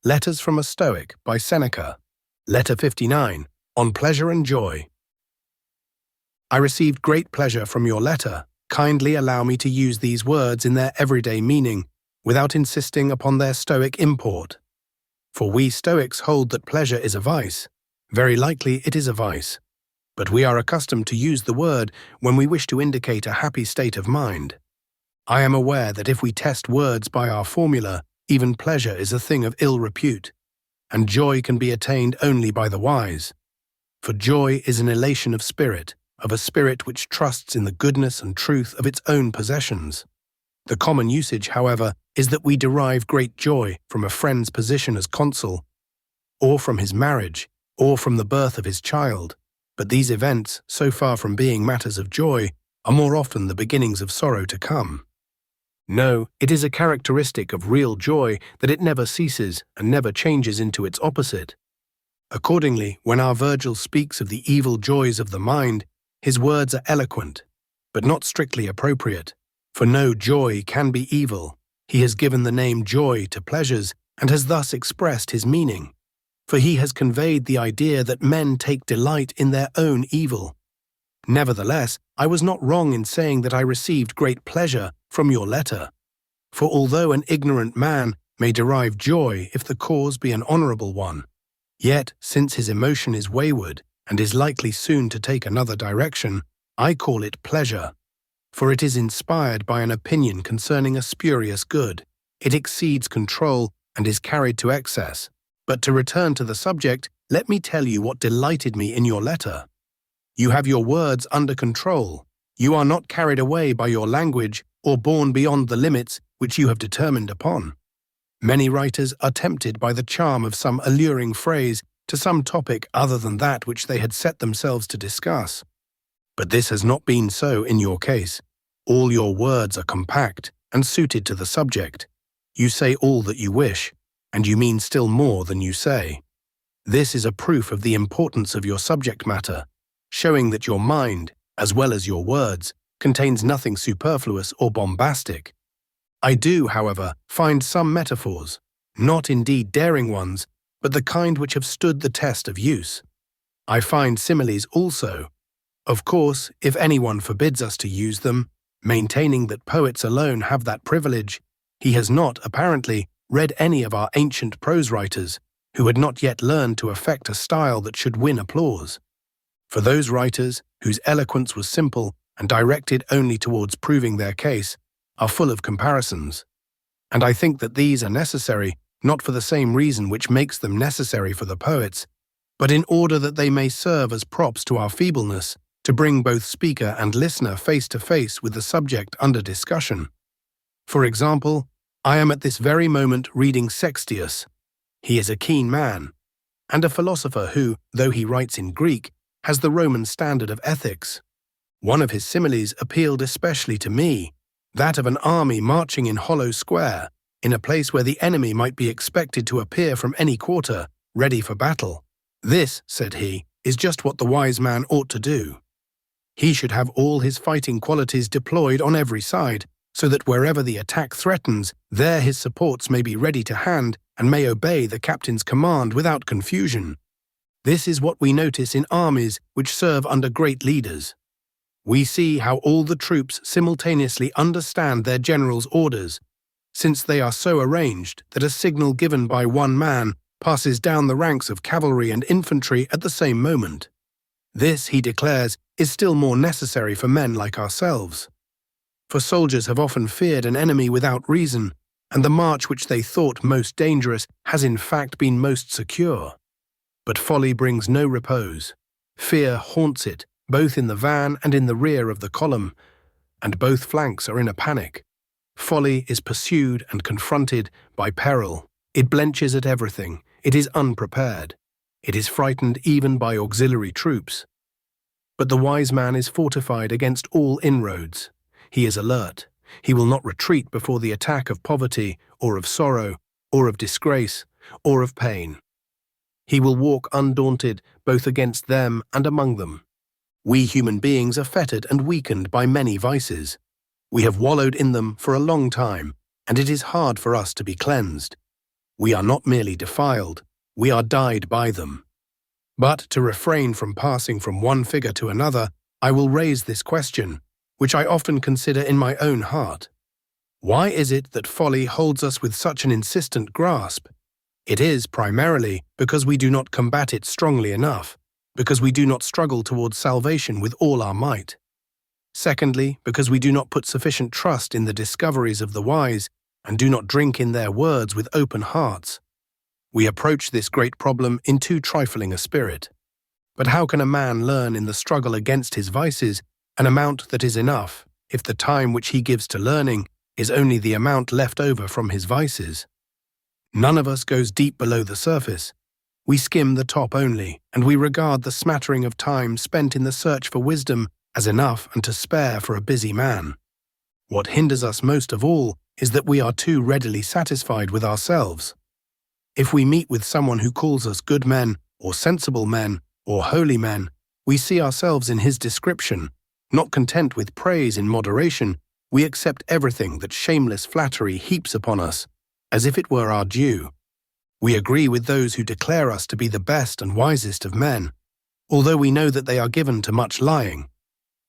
Letters from a Stoic by Seneca. Letter 59, on pleasure and joy. I received great pleasure from your letter. Kindly allow me to use these words in their everyday meaning, without insisting upon their Stoic import. For we Stoics hold that pleasure is a vice. Very likely it is a vice. But we are accustomed to use the word when we wish to indicate a happy state of mind. I am aware that if we test words by our formula, even pleasure is a thing of ill repute, and joy can be attained only by the wise. For joy is an elation of a spirit which trusts in the goodness and truth of its own possessions. The common usage, however, is that we derive great joy from a friend's position as consul, or from his marriage, or from the birth of his child. But these events, so far from being matters of joy, are more often the beginnings of sorrow to come. No, it is a characteristic of real joy that it never ceases and never changes into its opposite. Accordingly, when our Virgil speaks of the evil joys of the mind, his words are eloquent, but not strictly appropriate, for no joy can be evil. He has given the name joy to pleasures and has thus expressed his meaning, for he has conveyed the idea that men take delight in their own evil. Nevertheless, I was not wrong in saying that I received great pleasure from your letter. For although an ignorant man may derive joy if the cause be an honorable one, yet, since his emotion is wayward and is likely soon to take another direction, I call it pleasure. For it is inspired by an opinion concerning a spurious good. It exceeds control and is carried to excess. But to return to the subject, let me tell you what delighted me in your letter. You have your words under control. You are not carried away by your language or borne beyond the limits which you have determined upon. Many writers are tempted by the charm of some alluring phrase to some topic other than that which they had set themselves to discuss. But this has not been so in your case. All your words are compact and suited to the subject. You say all that you wish, and you mean still more than you say. This is a proof of the importance of your subject matter, showing that your mind, as well as your words, contains nothing superfluous or bombastic. I do, however, find some metaphors, not indeed daring ones, but the kind which have stood the test of use. I find similes also. Of course, if anyone forbids us to use them, maintaining that poets alone have that privilege, he has not, apparently, read any of our ancient prose writers, who had not yet learned to affect a style that should win applause. For those writers, whose eloquence was simple and directed only towards proving their case, are full of comparisons. And I think that these are necessary, not for the same reason which makes them necessary for the poets, but in order that they may serve as props to our feebleness, to bring both speaker and listener face to face with the subject under discussion. For example, I am at this very moment reading Sextius. He is a keen man, and a philosopher who, though he writes in Greek, has the Roman standard of ethics. One of his similes appealed especially to me, that of an army marching in hollow square, in a place where the enemy might be expected to appear from any quarter, ready for battle. This, said he, is just what the wise man ought to do. He should have all his fighting qualities deployed on every side, so that wherever the attack threatens, there his supports may be ready to hand and may obey the captain's command without confusion. This is what we notice in armies which serve under great leaders. We see how all the troops simultaneously understand their general's orders, since they are so arranged that a signal given by one man passes down the ranks of cavalry and infantry at the same moment. This, he declares, is still more necessary for men like ourselves. For soldiers have often feared an enemy without reason, and the march which they thought most dangerous has in fact been most secure. But folly brings no repose. Fear haunts it, both in the van and in the rear of the column, and both flanks are in a panic. Folly is pursued and confronted by peril. It blenches at everything. It is unprepared. It is frightened even by auxiliary troops. But the wise man is fortified against all inroads. He is alert. He will not retreat before the attack of poverty, or of sorrow, or of disgrace, or of pain. He will walk undaunted both against them and among them. We human beings are fettered and weakened by many vices. We have wallowed in them for a long time, and it is hard for us to be cleansed. We are not merely defiled, we are dyed by them. But to refrain from passing from one figure to another, I will raise this question, which I often consider in my own heart. Why is it that folly holds us with such an insistent grasp? It is primarily because we do not combat it strongly enough, because we do not struggle towards salvation with all our might. Secondly, because we do not put sufficient trust in the discoveries of the wise and do not drink in their words with open hearts. We approach this great problem in too trifling a spirit. But how can a man learn in the struggle against his vices an amount that is enough, if the time which he gives to learning is only the amount left over from his vices? None of us goes deep below the surface. We skim the top only, and we regard the smattering of time spent in the search for wisdom as enough and to spare for a busy man. What hinders us most of all is that we are too readily satisfied with ourselves. If we meet with someone who calls us good men, or sensible men, or holy men, we see ourselves in his description. Not content with praise in moderation, we accept everything that shameless flattery heaps upon us, as if it were our due. We agree with those who declare us to be the best and wisest of men, although we know that they are given to much lying.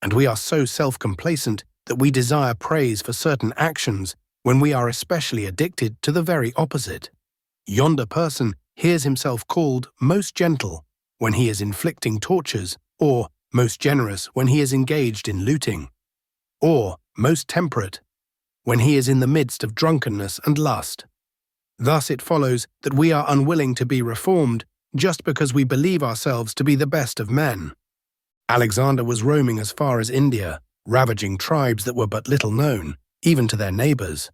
And we are so self-complacent that we desire praise for certain actions when we are especially addicted to the very opposite. Yonder person hears himself called most gentle when he is inflicting tortures, or most generous when he is engaged in looting, or most temperate when he is in the midst of drunkenness and lust. Thus it follows that we are unwilling to be reformed just because we believe ourselves to be the best of men. Alexander was roaming as far as India, ravaging tribes that were but little known, even to their neighbors.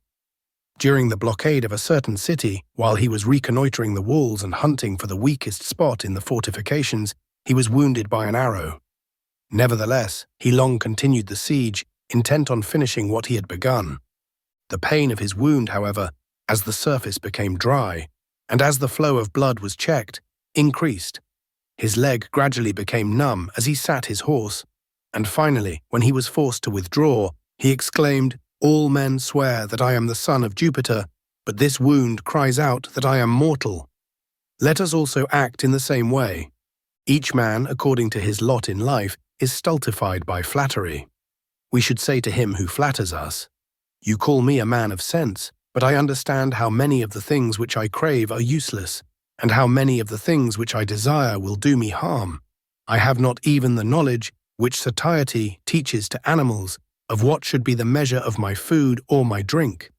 During the blockade of a certain city, while he was reconnoitering the walls and hunting for the weakest spot in the fortifications, he was wounded by an arrow. Nevertheless, he long continued the siege, intent on finishing what he had begun. The pain of his wound, however, as the surface became dry, and as the flow of blood was checked, increased. His leg gradually became numb as he sat his horse, and finally, when he was forced to withdraw, he exclaimed, "All men swear that I am the son of Jupiter, but this wound cries out that I am mortal." Let us also act in the same way. Each man, according to his lot in life, is stultified by flattery. We should say to him who flatters us, "You call me a man of sense, but I understand how many of the things which I crave are useless, and how many of the things which I desire will do me harm. I have not even the knowledge which satiety teaches to animals of what should be the measure of my food or my drink.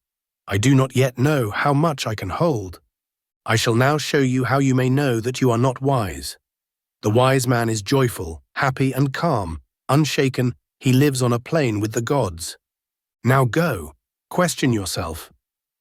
I do not yet know how much I can hold. I shall now show you how you may know that you are not wise. The wise man is joyful, happy and calm, unshaken. He lives on a plane with the gods. Now go, question yourself.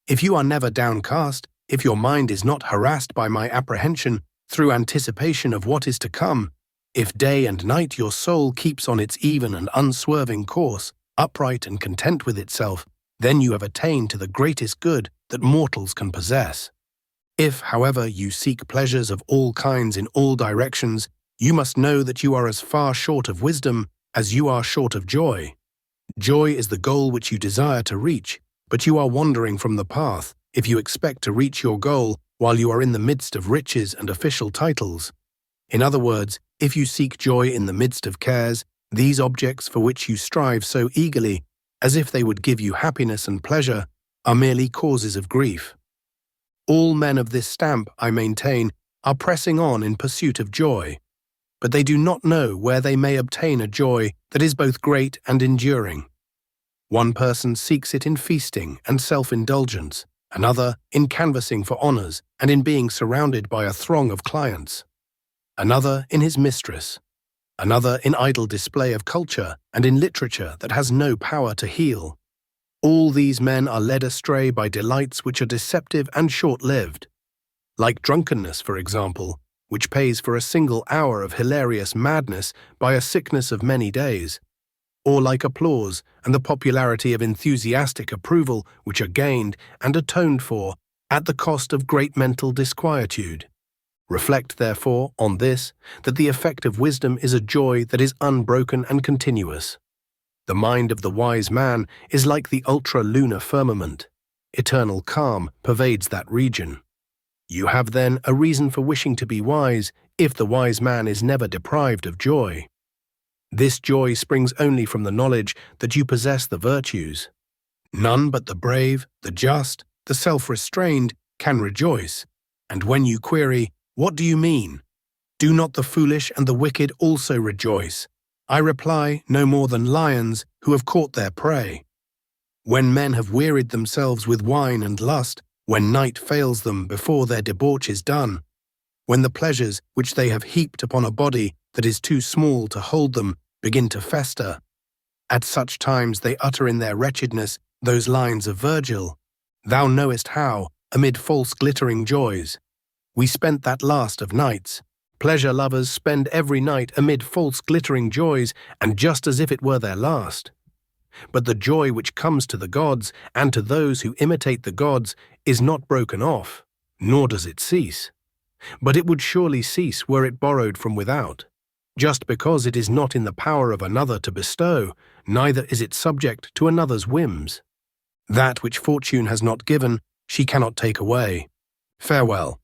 If you are never downcast, if your mind is not harassed by my apprehension through anticipation of what is to come, if day and night your soul keeps on its even and unswerving course, upright and content with itself, then you have attained to the greatest good that mortals can possess. If, however, you seek pleasures of all kinds in all directions, you must know that you are as far short of wisdom as you are short of joy. Joy is the goal which you desire to reach, but you are wandering from the path if you expect to reach your goal while you are in the midst of riches and official titles. In other words, if you seek joy in the midst of cares, these objects for which you strive so eagerly, as if they would give you happiness and pleasure, are merely causes of grief. All men of this stamp, I maintain, are pressing on in pursuit of joy, but they do not know where they may obtain a joy that is both great and enduring. One person seeks it in feasting and self-indulgence, another in canvassing for honors and in being surrounded by a throng of clients, another in his mistress, another in idle display of culture and in literature that has no power to heal. All these men are led astray by delights which are deceptive and short-lived, like drunkenness, for example, which pays for a single hour of hilarious madness by a sickness of many days, or like applause and the popularity of enthusiastic approval which are gained and atoned for at the cost of great mental disquietude. Reflect, therefore, on this, that the effect of wisdom is a joy that is unbroken and continuous. The mind of the wise man is like the ultra-lunar firmament. Eternal calm pervades that region. You have then a reason for wishing to be wise, if the wise man is never deprived of joy. This joy springs only from the knowledge that you possess the virtues. None but the brave, the just, the self-restrained can rejoice. And when you query, "What do you mean? Do not the foolish and the wicked also rejoice?" I reply, no more than lions who have caught their prey. When men have wearied themselves with wine and lust, when night fails them before their debauch is done, when the pleasures which they have heaped upon a body that is too small to hold them begin to fester, at such times they utter in their wretchedness those lines of Virgil, "Thou knowest how, amid false glittering joys, we spent that last of nights. Pleasure lovers spend every night amid false glittering joys, and just as if it were their last. But the joy which comes to the gods and to those who imitate the gods is not broken off, nor does it cease. But it would surely cease were it borrowed from without. Just because it is not in the power of another to bestow, neither is it subject to another's whims. That which fortune has not given, she cannot take away. Farewell.